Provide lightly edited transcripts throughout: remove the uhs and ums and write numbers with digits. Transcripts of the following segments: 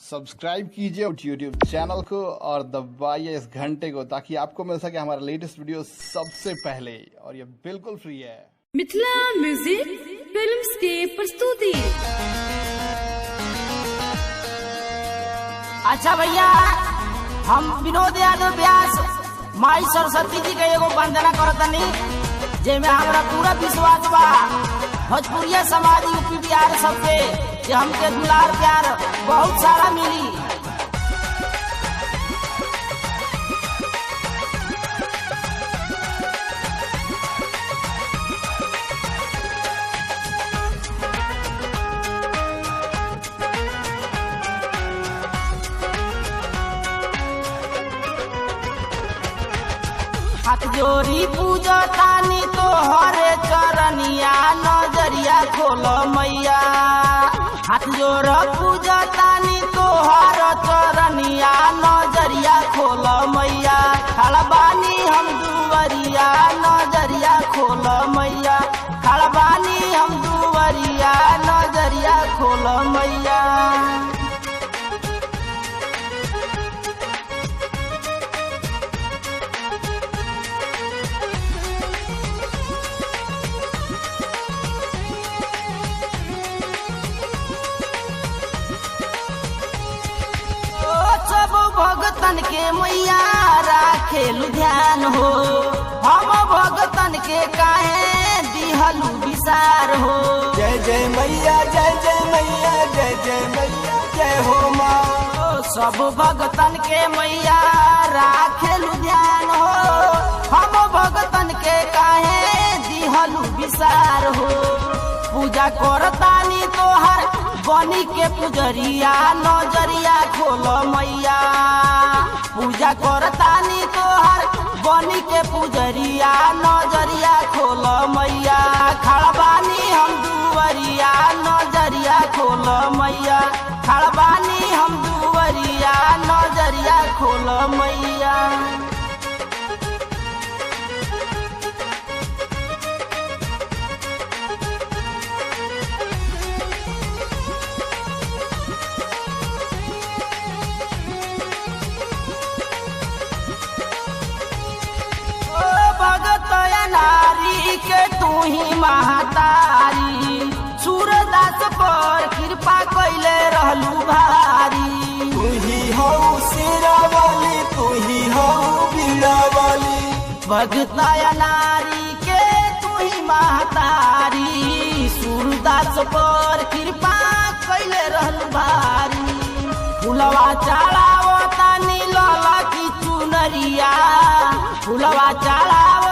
Subscribe कीजिए YouTube channel को और दबाइए इस घंटे को ताकि आपको मिल सके हमारा लेटेस्ट वीडियो सबसे पहले, और ये बिल्कुल फ्री है। मिथिला म्यूजिक फिल्म्स के प्रस्तुति। अच्छा भैया, हम विनोद यादव व्यास माई सरस्वती जी के एगो वंदना करतनी, जेमे हमरा पूरा विश्वास बा भोजपुरिया समाज यूपी बिहार सबके कि हमके दुलार प्यार बहुत सारा मिली। हाथ जोड़ी पूजा तानी तो हरे चरनिया, नजरिया खोलो मैया। हाथ जोड़ पूजा तानी तो हर चरनिया, नजरिया खोलो मैया। खड़बानी हम दुवरिया, नजरिया खोलो मैया। खड़बानी हम दुवरिया, नजरिया खोलो मैया। भगतन के मैया राखेलु ध्यान हो, हम भगतन के काहे दिहलु विसार हो। जय जय मैया, जय जय मैया, जय जय मैया, जय हो माँ। सब भगतन के मैया राखेलु ध्यान हो, हम भगतन के काहे दिहलु विसार हो। पूजा करतानी तोहर बनी के पुजरिया, नजरिया खोलो मैया। पूजा करतानी तोहर बनी के पुजरिया, नजरिया खोलो मैया। खड़बानी हम दुवरिया, नजरिया खोलो मैया। खड़बानी हम दुवरिया, नजरिया खोलो मैया। नारी के तू ही महतारी, सूरदास पर कृपा कैले रहलू भारी। तू ही हो शेरा वाली, तू ही हो बीड़ा वाली। भगतया नारी के तू ही महतारी, सूरदास पर कृपा कैले रहलू भारी। फुलवा चढ़ावो तानी लाला की चुनरिया, फुलवा चढ़ावो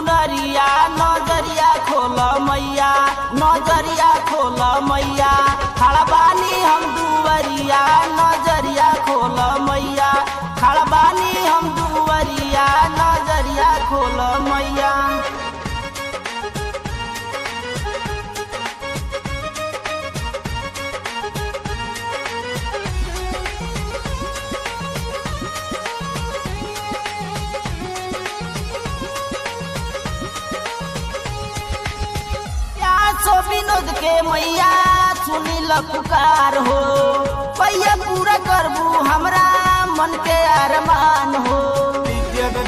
नजरिया, नजरिया खोलो मैया, नजरिया खोलो मैया। खड़बानी हम दुवरिया, नजरिया खोलो मैया। खड़बानी हम दुवरिया, नजरिया खोलो मैया। विनोद के मैया सुनी पुकार हो, पैया पूरा करबू हमरा मन के अरमान हो।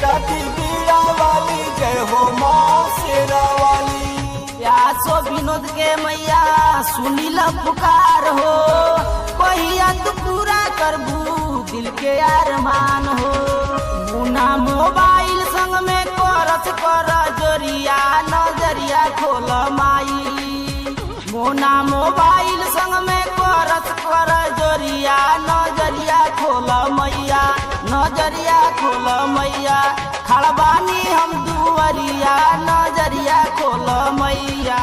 दाती बीड़ा वाली, जय हो माँ शेरा वाली। प्यासो विनोद के मैया सुनी पुकार हो, पैया तू पूरा करबू दिल के अरमान हो। मुना मोबाइल संग में करत कर जोरिया, नजरिया खोलो माई। मोना मोबाइल संग में करत कर जोरिया, नजरिया खोलो मैया, नजरिया खोलो मैया। खड़बानी हम दुवरिया, नजरिया खोलो मैया।